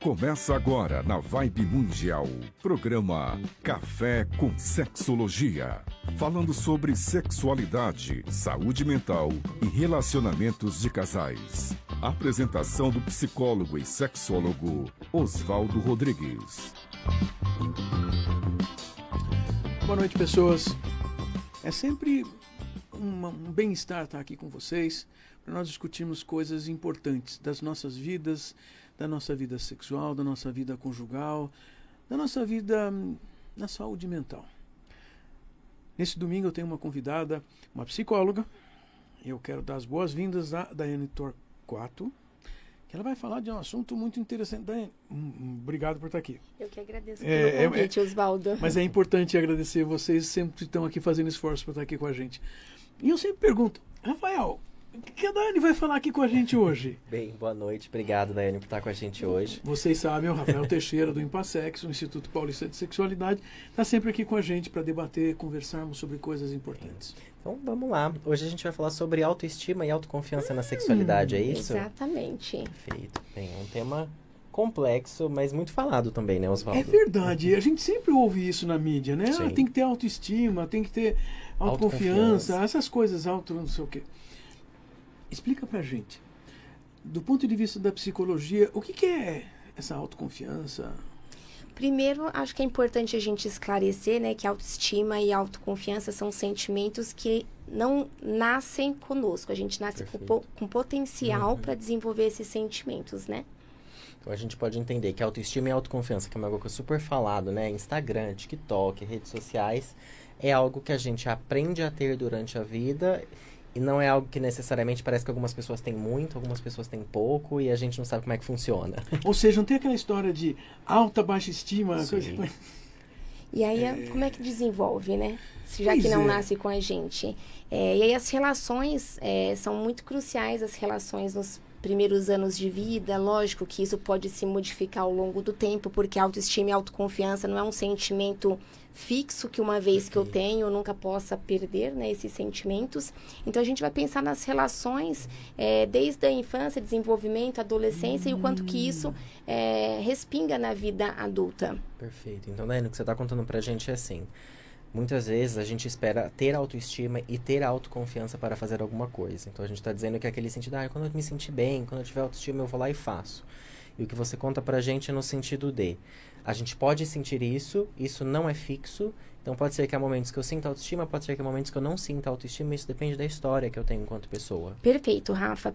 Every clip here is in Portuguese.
Começa agora na Vibe Mundial, programa Café com Sexologia. Falando sobre sexualidade, saúde mental e relacionamentos de casais. Apresentação do psicólogo e sexólogo Oswaldo Rodrigues. Boa noite, pessoas. É sempre um bem-estar estar aqui com vocês para nós discutirmos coisas importantes das nossas vidas, da nossa vida sexual, da nossa vida conjugal, da nossa vida na saúde mental. Nesse domingo eu tenho uma convidada, uma psicóloga, e eu quero dar as boas-vindas à Daiane Torquato, que ela vai falar de um assunto muito interessante. Daiane, obrigado por estar aqui. Eu que agradeço pelo convite, Oswaldo. Mas é importante agradecer vocês, sempre estão aqui fazendo esforço para estar aqui com a gente. E eu sempre pergunto, Rafael, o que a Daiane vai falar aqui com a gente hoje? Bem, boa noite. Obrigado, Daiane, por estar com a gente hoje. Vocês sabem, o Rafael Teixeira, do Impassex, o Instituto Paulista de Sexualidade, está sempre aqui com a gente para debater, conversarmos sobre coisas importantes. Então, vamos lá. Hoje a gente vai falar sobre autoestima e autoconfiança na sexualidade, é isso? Exatamente. Perfeito. Bem, é um tema complexo, mas muito falado também, né, Oswaldo? É verdade. A gente sempre ouve isso na mídia, né? Sim. Tem que ter autoestima, tem que ter autoconfiança, essas coisas, não sei o quê. Explica pra gente, do ponto de vista da psicologia, o que é essa autoconfiança? Primeiro, acho que é importante a gente esclarecer, né, que autoestima e autoconfiança são sentimentos que não nascem conosco. A gente nasce com potencial para desenvolver esses sentimentos, né? Então, a gente pode entender que autoestima e autoconfiança, que é algo que é super falado, né? Instagram, TikTok, redes sociais, é algo que a gente aprende a ter durante a vida. E não é algo que necessariamente parece que algumas pessoas têm muito, algumas pessoas têm pouco, e a gente não sabe como é que funciona. Ou seja, não tem aquela história de alta, baixa estima. Coisa... E aí, como é que desenvolve, né? Já que não nasce com a gente. E aí as relações são muito cruciais, as relações nos primeiros anos de vida. Lógico que isso pode se modificar ao longo do tempo, porque autoestima e autoconfiança não é um sentimento fixo que uma vez que eu tenho, eu nunca possa perder, né, esses sentimentos. Então, a gente vai pensar nas relações desde a infância, desenvolvimento, adolescência e o quanto que isso respinga na vida adulta. Perfeito. Então, Daiane, o que você está contando pra gente é assim. Muitas vezes a gente espera ter autoestima e ter autoconfiança para fazer alguma coisa. Então, a gente está dizendo que é aquele sentido, quando eu me sentir bem, quando eu tiver autoestima, eu vou lá e faço. E o que você conta pra gente é no sentido de... A gente pode sentir isso não é fixo. Então, pode ser que há momentos que eu sinta autoestima, pode ser que há momentos que eu não sinta autoestima. Isso depende da história que eu tenho enquanto pessoa. Perfeito, Rafa.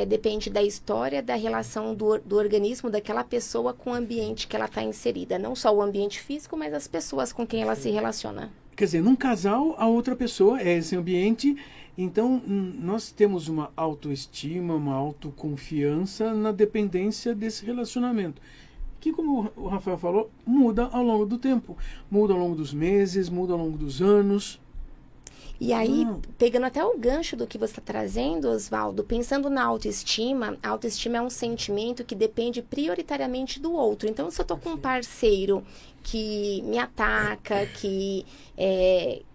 Depende da história, da relação do organismo daquela pessoa com o ambiente que ela está inserida. Não só o ambiente físico, mas as pessoas com quem ela se relaciona. Quer dizer, num casal, a outra pessoa é esse ambiente. Então, nós temos uma autoestima, uma autoconfiança na dependência desse relacionamento. Que, como o Rafael falou, muda ao longo do tempo. Muda ao longo dos meses, muda ao longo dos anos. E aí, pegando até o gancho do que você está trazendo, Oswaldo, pensando na autoestima, a autoestima é um sentimento que depende prioritariamente do outro. Então, se eu estou com um parceiro que me ataca, que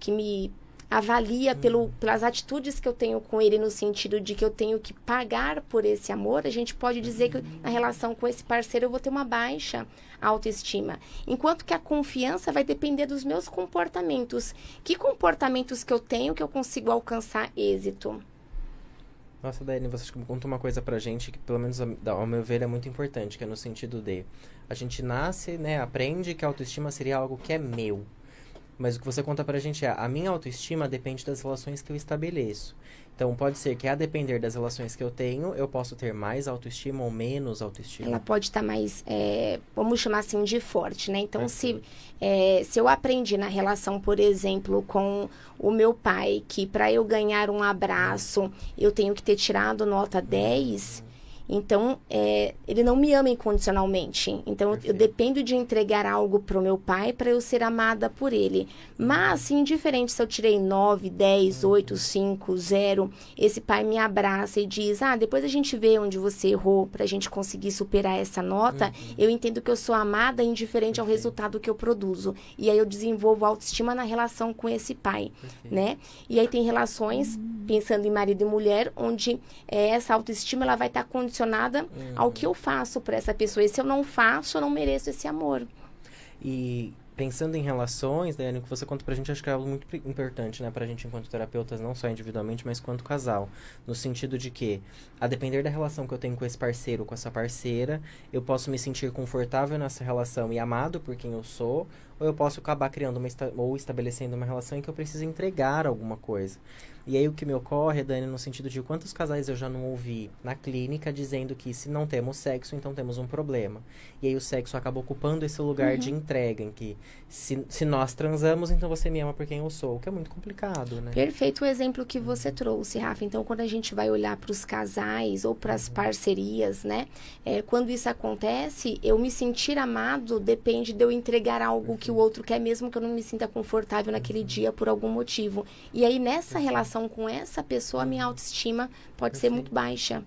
me avalia pelas atitudes que eu tenho com ele, no sentido de que eu tenho que pagar por esse amor, a gente pode dizer que na relação com esse parceiro eu vou ter uma baixa autoestima. Enquanto que a confiança vai depender dos meus comportamentos. Que comportamentos que eu tenho que eu consigo alcançar êxito? Nossa, Daiane, você conta uma coisa pra gente que, pelo menos ao meu ver, é muito importante, que é no sentido de... A gente nasce, né, aprende que a autoestima seria algo que é meu. Mas o que você conta pra gente é, a minha autoestima depende das relações que eu estabeleço. Então, pode ser que a depender das relações que eu tenho, eu posso ter mais autoestima ou menos autoestima. Ela pode estar mais, vamos chamar assim, de forte, né? Então, se eu aprendi na relação, por exemplo, com o meu pai, que para eu ganhar um abraço, eu tenho que ter tirado nota 10... Então, ele não me ama incondicionalmente. Então, eu dependo de entregar algo para o meu pai para eu ser amada por ele. Mas, indiferente se eu tirei 9, 10, 8, 5, 0, esse pai me abraça e diz, depois a gente vê onde você errou para a gente conseguir superar essa nota. Eu entendo que eu sou amada indiferente ao resultado que eu produzo. E aí eu desenvolvo autoestima na relação com esse pai, né? E aí tem relações pensando em marido e mulher, onde essa autoestima ela vai estar condicionada ao que eu faço para essa pessoa. E se eu não faço, eu não mereço esse amor. E pensando em relações, Daiane, o que você conta pra gente, acho que é algo muito importante, né? Pra gente, enquanto terapeutas, não só individualmente, mas quanto casal. No sentido de que, a depender da relação que eu tenho com esse parceiro, com essa parceira, eu posso me sentir confortável nessa relação e amado por quem eu sou, ou eu posso acabar criando ou estabelecendo uma relação em que eu preciso entregar alguma coisa. E aí o que me ocorre, Dani, no sentido de quantos casais eu já não ouvi na clínica dizendo que se não temos sexo, então temos um problema. E aí o sexo acaba ocupando esse lugar de entrega, em que se nós transamos, então você me ama por quem eu sou, o que é muito complicado, né? Perfeito o exemplo que você trouxe, Rafa. Então, quando a gente vai olhar para os casais ou para as parcerias, né? Quando isso acontece, eu me sentir amado depende de eu entregar algo que o outro quer, mesmo que eu não me sinta confortável naquele dia por algum motivo. E aí, nessa relação com essa pessoa, a minha autoestima pode ser muito baixa.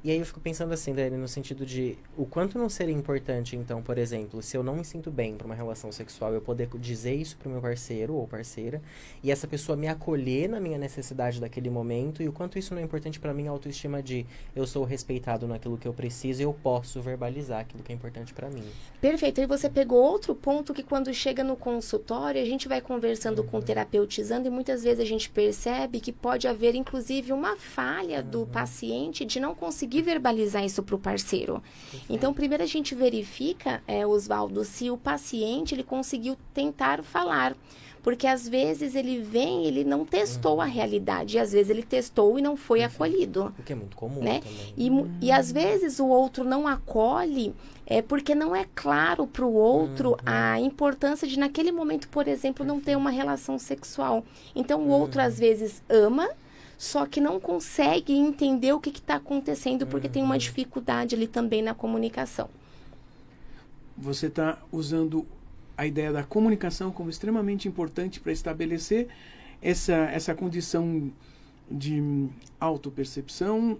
E aí eu fico pensando assim, Dani, no sentido de o quanto não seria importante, então, por exemplo, se eu não me sinto bem para uma relação sexual, eu poder dizer isso pro meu parceiro ou parceira, e essa pessoa me acolher na minha necessidade daquele momento, e o quanto isso não é importante para minha autoestima de eu sou respeitado naquilo que eu preciso e eu posso verbalizar aquilo que é importante para mim. Perfeito. Aí você pegou outro ponto que quando chega no consultório, a gente vai conversando com o terapeutizando e muitas vezes a gente percebe que pode haver, inclusive, uma falha do paciente de não conseguir verbalizar isso para o parceiro. Então, primeiro a gente verifica, Oswaldo, se o paciente ele conseguiu tentar falar. Porque às vezes ele não testou a realidade. E às vezes ele testou e não foi acolhido. O que é muito comum, né? também. E às vezes o outro não acolhe porque não é claro para o outro a importância de naquele momento, por exemplo, não ter uma relação sexual. Então o outro às vezes ama, só que não consegue entender o que está acontecendo porque tem uma dificuldade ali também na comunicação. Você está usando a ideia da comunicação como extremamente importante para estabelecer essa condição de autopercepção,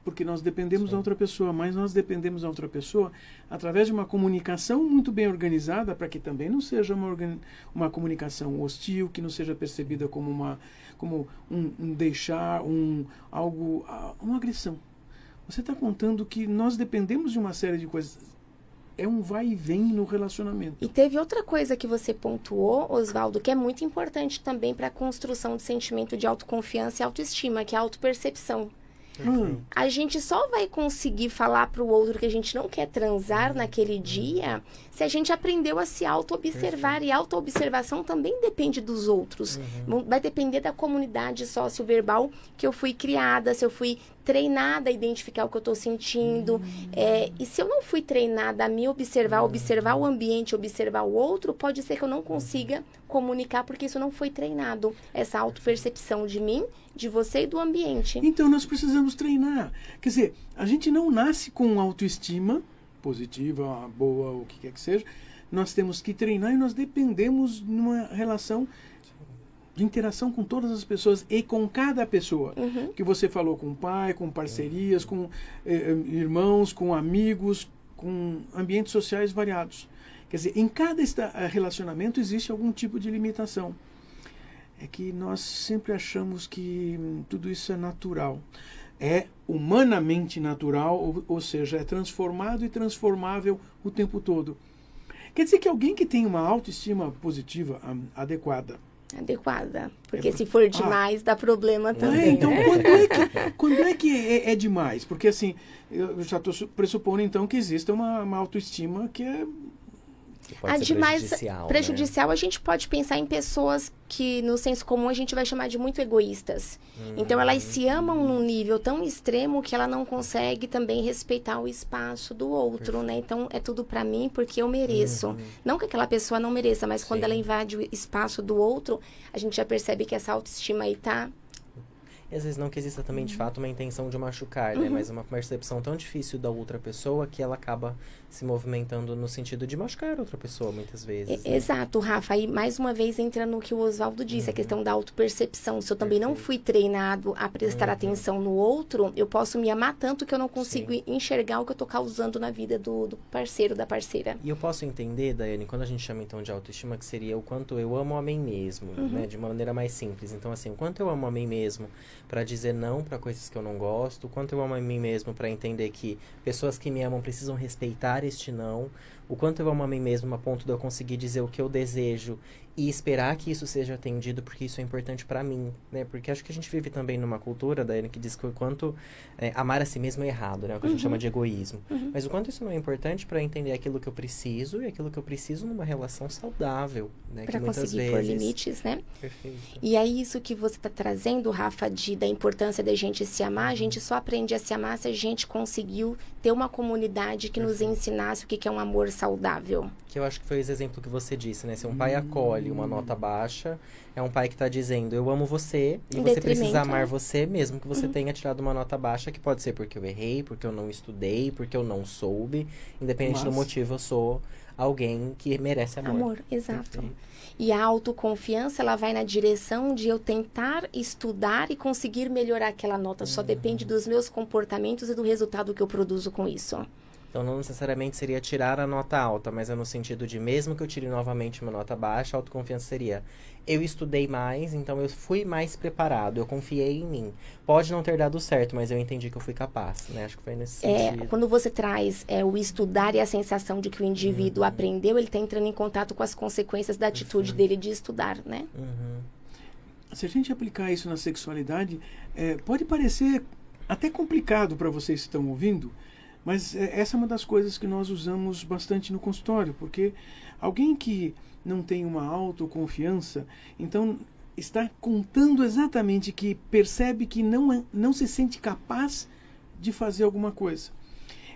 porque nós dependemos da outra pessoa, mas nós dependemos da outra pessoa através de uma comunicação muito bem organizada, para que também não seja uma comunicação hostil, que não seja percebida como um deixar, uma agressão. Você está contando que nós dependemos de uma série de coisas. É um vai e vem no relacionamento. E teve outra coisa que você pontuou, Oswaldo, que é muito importante também para a construção de sentimento de autoconfiança e autoestima, que é a autopercepção. A gente só vai conseguir falar para o outro que a gente não quer transar naquele dia se a gente aprendeu a se auto-observar. E a auto-observação também depende dos outros. Vai depender da comunidade socioverbal que eu fui criada, se eu fui treinada a identificar o que eu estou sentindo. E se eu não fui treinada a me observar, observar o ambiente, observar o outro, pode ser que eu não consiga comunicar, porque isso não foi treinado. Essa autopercepção de mim, de você e do ambiente. Então, nós precisamos treinar. Quer dizer, a gente não nasce com autoestima positiva, boa, o que quer que seja. Nós temos que treinar e nós dependemos de uma relação de interação com todas as pessoas e com cada pessoa. Que você falou com o pai, com parcerias, com irmãos, com amigos, com ambientes sociais variados. Quer dizer, em cada relacionamento existe algum tipo de limitação. É que nós sempre achamos que tudo isso é natural. É humanamente natural, ou seja, é transformado e transformável o tempo todo. Quer dizer que alguém que tem uma autoestima positiva, adequada, porque se for demais, dá problema também. Então, quando é que é demais? Porque assim, eu já estou pressupondo então que existe uma autoestima que é... Pode ser prejudicial, né? A gente pode pensar em pessoas que no senso comum a gente vai chamar de muito egoístas. Então elas se amam num nível tão extremo que ela não consegue também respeitar o espaço do outro, né? Então é tudo pra mim porque eu mereço. Não que aquela pessoa não mereça, mas quando ela invade o espaço do outro, a gente já percebe que essa autoestima aí tá... E às vezes não que exista também, de fato, uma intenção de machucar, né? Mas uma percepção tão difícil da outra pessoa que ela acaba se movimentando no sentido de machucar outra pessoa, muitas vezes. Né? Exato, Rafa. E mais uma vez entra no que o Oswaldo disse, a questão da autopercepção. Se eu também não fui treinado a prestar atenção no outro, eu posso me amar tanto que eu não consigo enxergar o que eu tô causando na vida do parceiro, da parceira. E eu posso entender, Daiane, quando a gente chama então de autoestima, que seria o quanto eu amo a mim mesmo, né? De uma maneira mais simples. Então, assim, o quanto eu amo a mim mesmo, para dizer não para coisas que eu não gosto, o quanto eu amo a mim mesmo para entender que pessoas que me amam precisam respeitar este não, o quanto eu amo a mim mesmo a ponto de eu conseguir dizer o que eu desejo e esperar que isso seja atendido, porque isso é importante para mim, né? Porque acho que a gente vive também numa cultura, Daiane, que diz que o quanto amar a si mesmo é errado, né? O que a gente chama de egoísmo. Mas o quanto isso não é importante para entender aquilo que eu preciso e aquilo que eu preciso numa relação saudável, né? Para que muitas conseguir pôr vezes... limites, né? Perfeito. E é isso que você está trazendo, Rafa, da importância da gente se amar. A gente só aprende a se amar se a gente conseguiu ter uma comunidade que nos ensinasse o que é um amor saudável. Que eu acho que foi esse exemplo que você disse, né? Se um pai acolhe uma nota baixa, é um pai que está dizendo, eu amo você, e você precisa amar você, mesmo que você tenha tirado uma nota baixa, que pode ser porque eu errei, porque eu não estudei, porque eu não soube. Independente do motivo, eu sou alguém que merece amor. Amor, exato. Perfeito. E a autoconfiança, ela vai na direção de eu tentar estudar e conseguir melhorar aquela nota. Só depende dos meus comportamentos e do resultado que eu produzo com isso. Então, não necessariamente seria tirar a nota alta, mas é no sentido de, mesmo que eu tire novamente uma nota baixa, a autoconfiança seria, eu estudei mais, então eu fui mais preparado, eu confiei em mim. Pode não ter dado certo, mas eu entendi que eu fui capaz, né? Acho que foi nesse sentido. Quando você traz o estudar e a sensação de que o indivíduo aprendeu, ele está entrando em contato com as consequências da atitude dele de estudar, né? Se a gente aplicar isso na sexualidade, pode parecer até complicado para vocês que estão ouvindo, mas essa é uma das coisas que nós usamos bastante no consultório, porque alguém que não tem uma autoconfiança, então está contando exatamente que percebe que não se sente capaz de fazer alguma coisa.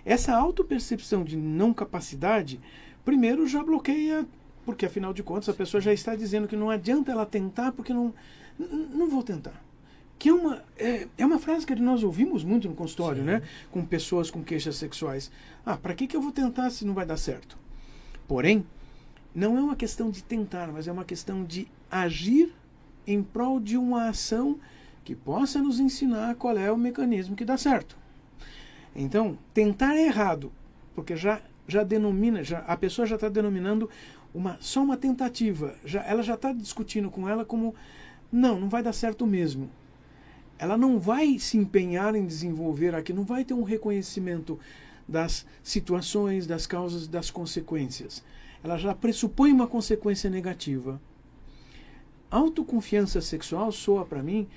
Essa autopercepção de não capacidade, primeiro já bloqueia, porque afinal de contas a pessoa já está dizendo que não adianta ela tentar, porque não vou tentar. Que é uma frase que nós ouvimos muito no consultório, né? Com pessoas com queixas sexuais. Para que eu vou tentar se não vai dar certo? Porém, não é uma questão de tentar, mas é uma questão de agir em prol de uma ação que possa nos ensinar qual é o mecanismo que dá certo. Então, tentar é errado, porque já denomina, a pessoa já está denominando só uma tentativa. Ela já está discutindo com ela como, não vai dar certo mesmo. Ela não vai se empenhar em desenvolver aqui, não vai ter um reconhecimento das situações, das causas, das consequências. Ela já pressupõe uma consequência negativa. Autoconfiança sexual soa para mim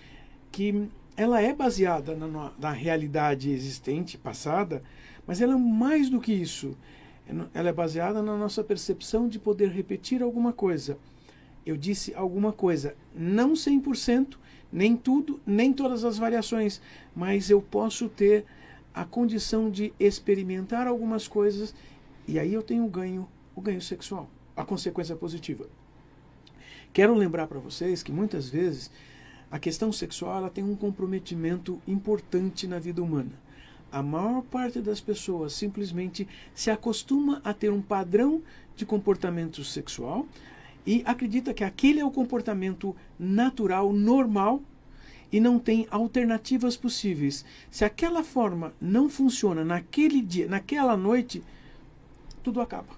que ela é baseada na realidade existente, passada, mas ela é mais do que isso. Ela é baseada na nossa percepção de poder repetir alguma coisa. Eu disse alguma coisa, não 100%, nem tudo, nem todas as variações, mas eu posso ter a condição de experimentar algumas coisas e aí eu tenho o ganho sexual, a consequência positiva. Quero lembrar para vocês que muitas vezes a questão sexual ela tem um comprometimento importante na vida humana. A maior parte das pessoas simplesmente se acostuma a ter um padrão de comportamento sexual e acredita que aquele é o comportamento natural, normal, e não tem alternativas possíveis. Se aquela forma não funciona naquele dia, naquela noite, tudo acaba.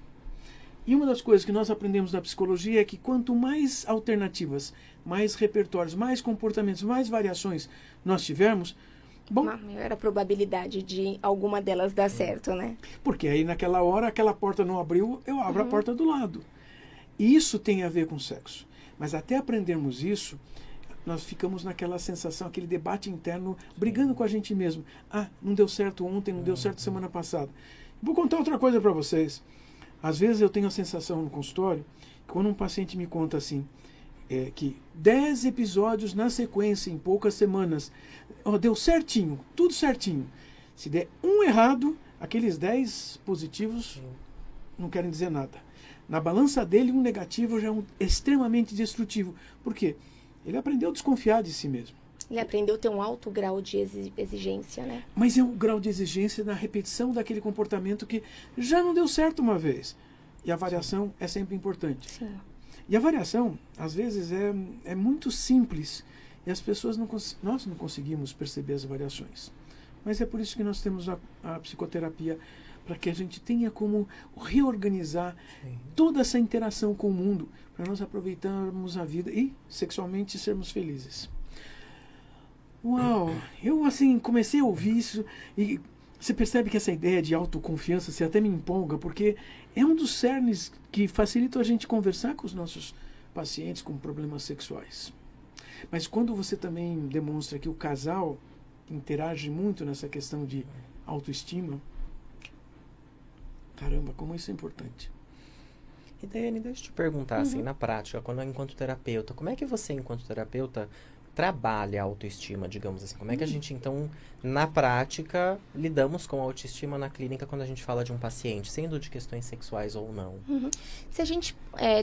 E uma das coisas que nós aprendemos na psicologia é que quanto mais alternativas, mais repertórios, mais comportamentos, mais variações nós tivermos, uma maior a probabilidade de alguma delas dar certo, né? Porque aí naquela hora, aquela porta não abriu, eu abro a porta do lado. E isso tem a ver com sexo. Mas até aprendermos isso, nós ficamos naquela sensação, aquele debate interno, brigando com a gente mesmo. Não deu certo ontem, não deu certo semana passada. Vou contar outra coisa para vocês. Às vezes eu tenho a sensação no consultório, que quando um paciente me conta assim, que 10 episódios na sequência, em poucas semanas, deu certinho, tudo certinho. Se der um errado, aqueles 10 positivos não querem dizer nada. Na balança dele, um negativo já é extremamente destrutivo. Por quê? Ele aprendeu a desconfiar de si mesmo. Ele aprendeu a ter um alto grau de exigência, né? Mas é um grau de exigência na repetição daquele comportamento que já não deu certo uma vez. E a variação é sempre importante. Sim. E a variação, às vezes, é muito simples. E as pessoas nós não conseguimos perceber as variações. Mas é por isso que nós temos a psicoterapia, para que a gente tenha como reorganizar toda essa interação com o mundo, para nós aproveitarmos a vida e, sexualmente, sermos felizes. Uau, eu assim comecei a ouvir isso e você percebe que essa ideia de autoconfiança você até me empolga, porque é um dos cernes que facilita a gente conversar com os nossos pacientes com problemas sexuais. Mas quando você também demonstra que o casal interage muito nessa questão de autoestima, caramba, como isso é importante. E Daiane, deixa eu te perguntar, assim, na prática, enquanto terapeuta, como é que você, enquanto terapeuta, trabalha a autoestima, digamos assim? Como é que a gente, então, na prática, lidamos com a autoestima na clínica quando a gente fala de um paciente, sendo de questões sexuais ou não? Se a gente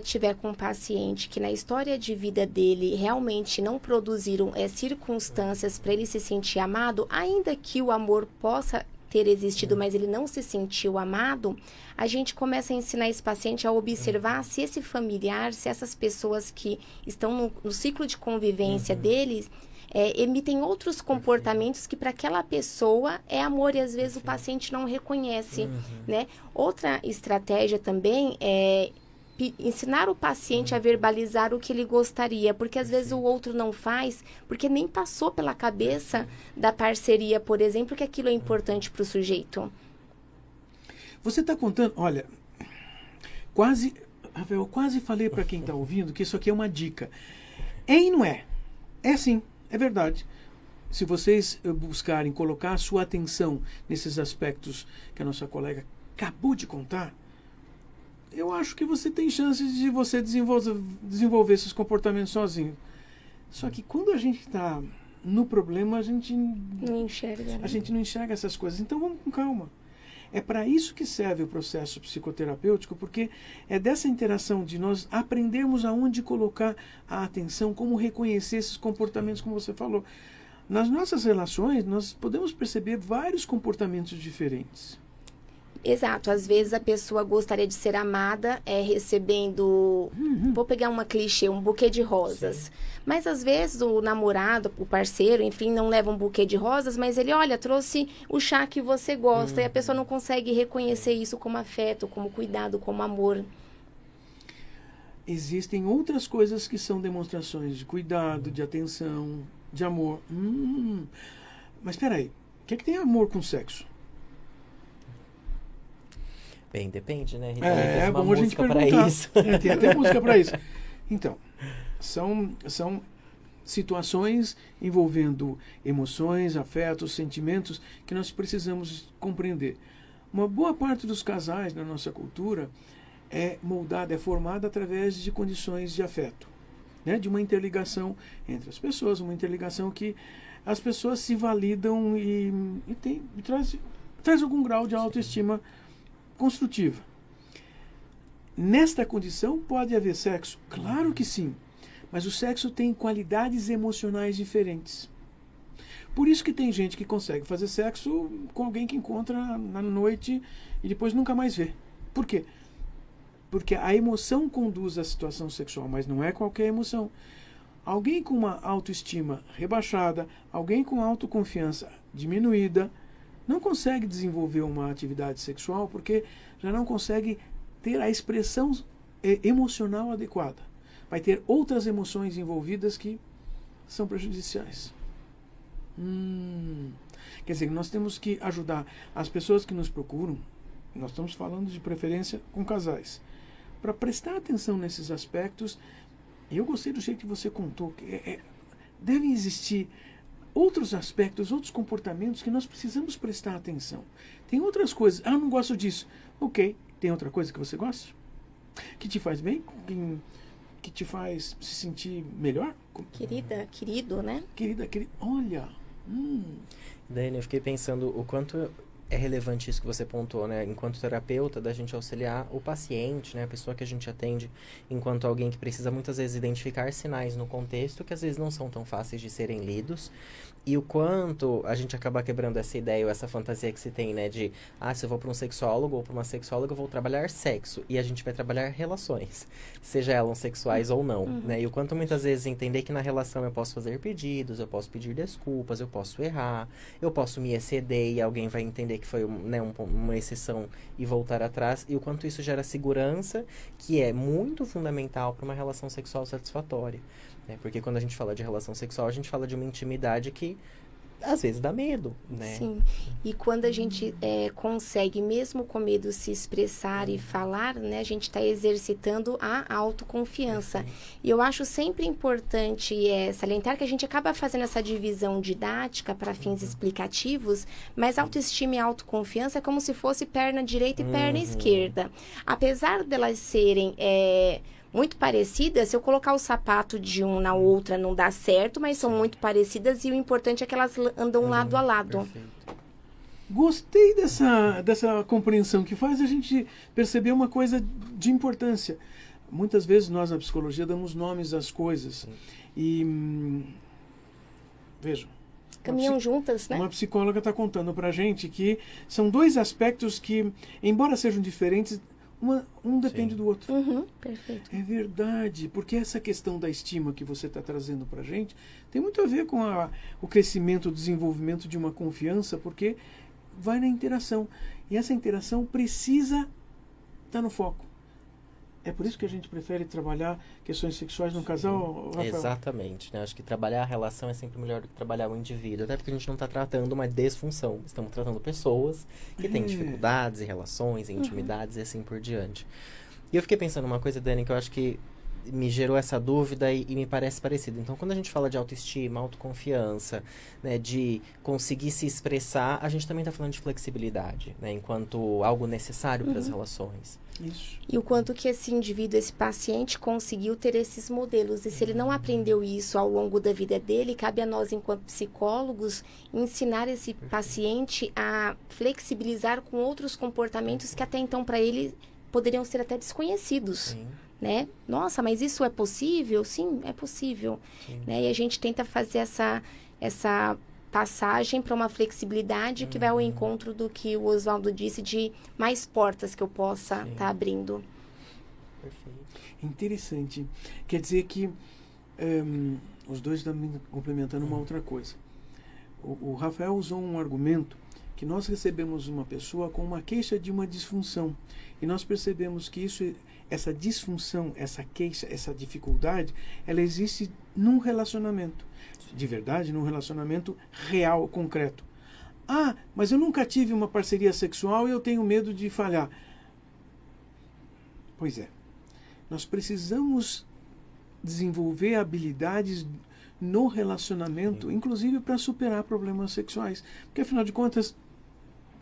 tiver com um paciente que na história de vida dele realmente não produziram circunstâncias para ele se sentir amado, ainda que o amor possa ter existido, mas ele não se sentiu amado, a gente começa a ensinar esse paciente a observar se esse familiar, se essas pessoas que estão no ciclo de convivência deles, emitem outros comportamentos que para aquela pessoa é amor e às vezes o paciente não reconhece, né? Outra estratégia também é ensinar o paciente a verbalizar o que ele gostaria, porque às vezes o outro não faz, porque nem passou pela cabeça da parceria, por exemplo, que aquilo é importante para o sujeito. Você está contando, olha, Rafael, eu quase falei para quem está ouvindo que isso aqui é uma dica. É e não é. É sim, é verdade. Se vocês buscarem colocar a sua atenção nesses aspectos que a nossa colega acabou de contar, eu acho que você tem chances de você desenvolver esses comportamentos sozinho. Só que quando a gente está no problema, a gente não enxerga, né? A gente não enxerga essas coisas. Então vamos com calma. É para isso que serve o processo psicoterapêutico, porque é dessa interação de nós aprendermos aonde colocar a atenção, como reconhecer esses comportamentos, como você falou. Nas nossas relações, nós podemos perceber vários comportamentos diferentes. Exato, às vezes a pessoa gostaria de ser amada recebendo, vou pegar uma clichê, um buquê de rosas. Sim. Mas às vezes o namorado, o parceiro, enfim, não leva um buquê de rosas, mas ele, olha, trouxe o chá que você gosta, e a pessoa não consegue reconhecer isso como afeto, como cuidado, como amor. Existem outras coisas que são demonstrações de cuidado, de atenção, de amor. Mas espera aí, o que é que tem amor com sexo? Bem, depende, né? É bom a gente perguntar. Tem até música para isso. Então, são situações envolvendo emoções, afetos, sentimentos que nós precisamos compreender. Uma boa parte dos casais na nossa cultura é moldada, é formada através de condições de afeto, né? De uma interligação entre as pessoas, uma interligação que as pessoas se validam e traz algum grau de autoestima construtiva. Nesta condição pode haver sexo? Claro que sim, mas o sexo tem qualidades emocionais diferentes. Por isso que tem gente que consegue fazer sexo com alguém que encontra na noite e depois nunca mais vê. Por quê? Porque a emoção conduz à situação sexual, mas não é qualquer emoção. Alguém com uma autoestima rebaixada, alguém com autoconfiança diminuída, não consegue desenvolver uma atividade sexual porque já não consegue ter a expressão emocional adequada. Vai ter outras emoções envolvidas que são prejudiciais. Quer dizer, nós temos que ajudar as pessoas que nos procuram, nós estamos falando de preferência com casais, para prestar atenção nesses aspectos. Eu gostei do jeito que você contou, que devem existir outros aspectos, outros comportamentos que nós precisamos prestar atenção. Tem outras coisas. Ah, não gosto disso. Ok. Tem outra coisa que você gosta? Que te faz bem? Que te faz se sentir melhor? Querida, querido, né? Querida. Olha. Daiane, eu fiquei pensando o quanto é relevante isso que você pontuou, né? Enquanto terapeuta, da gente auxiliar o paciente, né? A pessoa que a gente atende, enquanto alguém que precisa muitas vezes identificar sinais no contexto que às vezes não são tão fáceis de serem lidos. E o quanto a gente acaba quebrando essa ideia ou essa fantasia que se tem, né? De, se eu vou para um sexólogo ou para uma sexóloga, eu vou trabalhar sexo. E a gente vai trabalhar relações, seja elas sexuais ou não, né? E o quanto muitas vezes entender que na relação eu posso fazer pedidos, eu posso pedir desculpas, eu posso errar, eu posso me exceder e alguém vai entender entender que foi uma exceção e voltar atrás, e o quanto isso gera segurança, que é muito fundamental para uma relação sexual satisfatória. Né? Porque quando a gente fala de relação sexual, a gente fala de uma intimidade que às vezes dá medo, né? Sim, e quando a gente consegue, mesmo com medo, se expressar e falar, né, a gente está exercitando a autoconfiança. E eu acho sempre importante salientar que a gente acaba fazendo essa divisão didática para fins explicativos, mas autoestima e autoconfiança é como se fosse perna direita e perna esquerda. Apesar delas serem muito parecidas, se eu colocar o sapato de um na outra não dá certo, mas são muito parecidas e o importante é que elas andam lado a lado. Perfeito. Gostei dessa compreensão que faz a gente perceber uma coisa de importância. Muitas vezes nós na psicologia damos nomes às coisas e vejam, Caminham juntas, né? uma psicóloga está contando para a gente que são dois aspectos que, embora sejam diferentes, um depende do outro. Uhum, perfeito. É verdade, porque essa questão da estima que você está trazendo para a gente tem muito a ver com o crescimento, o desenvolvimento de uma confiança, porque vai na interação. E essa interação precisa estar no foco. É por isso que a gente prefere trabalhar questões sexuais no casal, Rafael? Exatamente, né? Acho que trabalhar a relação é sempre melhor do que trabalhar o indivíduo. Até porque a gente não está tratando uma disfunção. Estamos tratando pessoas que têm dificuldades em relações, em intimidades e assim por diante. E eu fiquei pensando uma coisa, Dani, que eu acho que me gerou essa dúvida e me parece parecido. Então, quando a gente fala de autoestima, autoconfiança, né, de conseguir se expressar, a gente também está falando de flexibilidade, né, enquanto algo necessário para as relações. Isso. E o quanto que esse indivíduo, esse paciente, conseguiu ter esses modelos. E se ele não aprendeu isso ao longo da vida dele, cabe a nós, enquanto psicólogos, ensinar esse paciente a flexibilizar com outros comportamentos que até então para ele poderiam ser até desconhecidos. Sim. Né? Nossa, mas isso é possível? Sim, é possível. Né? E a gente tenta fazer essa passagem para uma flexibilidade que vai ao encontro do que o Oswaldo disse, de mais portas que eu possa estar abrindo. Perfeito. Interessante. Quer dizer que os dois estão complementando uma outra coisa. O Rafael usou um argumento que nós recebemos uma pessoa com uma queixa de uma disfunção. E nós percebemos que essa disfunção, essa queixa, essa dificuldade, ela existe num relacionamento. De verdade, num relacionamento real, concreto. Ah, mas eu nunca tive uma parceria sexual e eu tenho medo de falhar. Pois é. Nós precisamos desenvolver habilidades no relacionamento, inclusive para superar problemas sexuais. Porque, afinal de contas,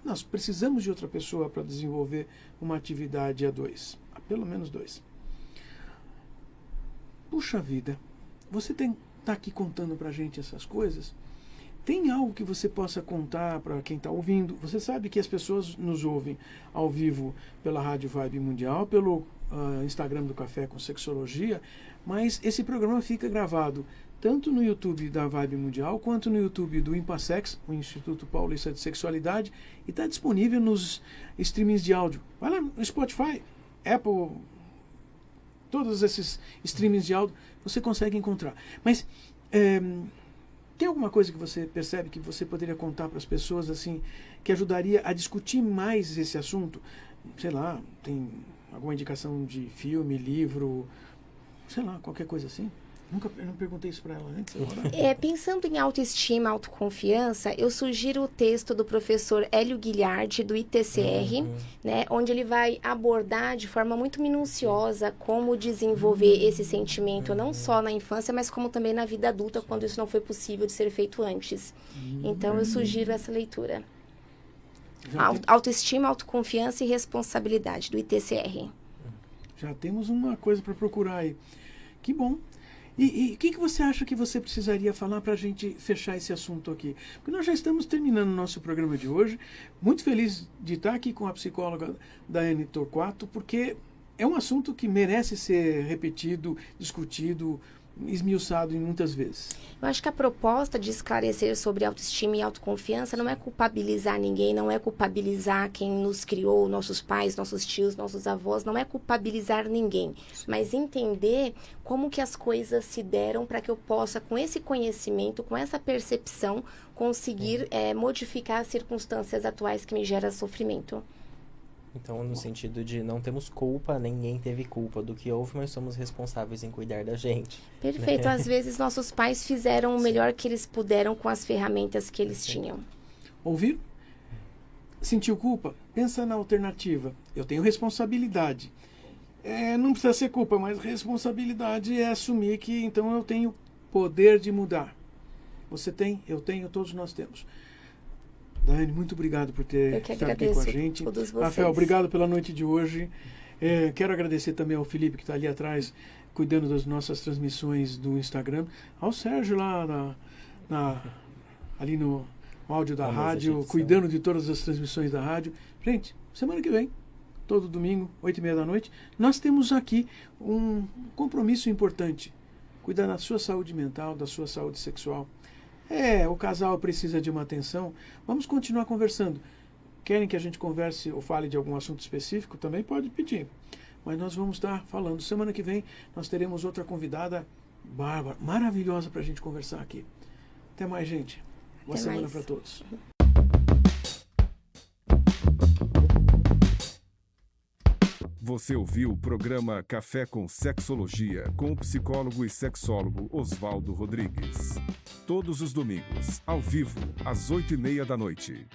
nós precisamos de outra pessoa para desenvolver uma atividade a dois. A pelo menos dois. Puxa vida, você está aqui contando para a gente essas coisas. Tem algo que você possa contar para quem está ouvindo? Você sabe que as pessoas nos ouvem ao vivo pela Rádio Vibe Mundial, pelo Instagram do Café com Sexologia, mas esse programa fica gravado tanto no YouTube da Vibe Mundial, quanto no YouTube do Impassex, o Instituto Paulista de Sexualidade, e está disponível nos streamings de áudio. Vai lá no Spotify, Apple, todos esses streamings de áudio, você consegue encontrar. Mas tem alguma coisa que você percebe que você poderia contar para as pessoas, assim, que ajudaria a discutir mais esse assunto? Sei lá, tem alguma indicação de filme, livro, sei lá, qualquer coisa assim? Eu não perguntei isso para ela antes. Pensando em autoestima, autoconfiança, eu sugiro o texto do professor Hélio Guilhardi, do ITCR, né, onde ele vai abordar de forma muito minuciosa como desenvolver esse sentimento, não só na infância, mas como também na vida adulta, quando isso não foi possível de ser feito antes. Então, eu sugiro essa leitura. Autoestima, autoconfiança e responsabilidade, do ITCR. Já temos uma coisa para procurar aí. Que bom. E o que você acha que você precisaria falar para a gente fechar esse assunto aqui? Porque nós já estamos terminando o nosso programa de hoje. Muito feliz de estar aqui com a psicóloga Daiane Torquato, porque é um assunto que merece ser repetido, discutido esmiuçado em muitas vezes. Eu acho que a proposta de esclarecer sobre autoestima e autoconfiança não é culpabilizar ninguém, não é culpabilizar quem nos criou, nossos pais, nossos tios, nossos avós, não é culpabilizar ninguém, mas entender como que as coisas se deram para que eu possa, com esse conhecimento, com essa percepção, conseguir modificar as circunstâncias atuais que me geram sofrimento. Então, no sentido de não temos culpa, ninguém teve culpa do que houve, mas somos responsáveis em cuidar da gente. Perfeito. Às vezes, nossos pais fizeram o melhor que eles puderam com as ferramentas que eles tinham. Ouviram? Sentiu culpa? Pensa na alternativa. Eu tenho responsabilidade. Não precisa ser culpa, mas responsabilidade é assumir que então eu tenho poder de mudar. Você tem, eu tenho, todos nós temos. Daiane, muito obrigado por ter estado aqui com a gente. Rafael, obrigado pela noite de hoje. Quero agradecer também ao Felipe, que está ali atrás, cuidando das nossas transmissões do Instagram. Ao Sérgio, lá ali no áudio da rádio, cuidando de todas as transmissões da rádio. Gente, semana que vem, todo domingo, 8h30 da noite, nós temos aqui um compromisso importante. Cuidar da sua saúde mental, da sua saúde sexual. O casal precisa de uma atenção. Vamos continuar conversando. Querem que a gente converse ou fale de algum assunto específico? Também pode pedir. Mas nós vamos estar falando. Semana que vem nós teremos outra convidada bárbara, maravilhosa para a gente conversar aqui. Até mais, gente. Boa semana para todos. Você ouviu o programa Café com Sexologia com o psicólogo e sexólogo Oswaldo Rodrigues. Todos os domingos, ao vivo, às 8h30 da noite.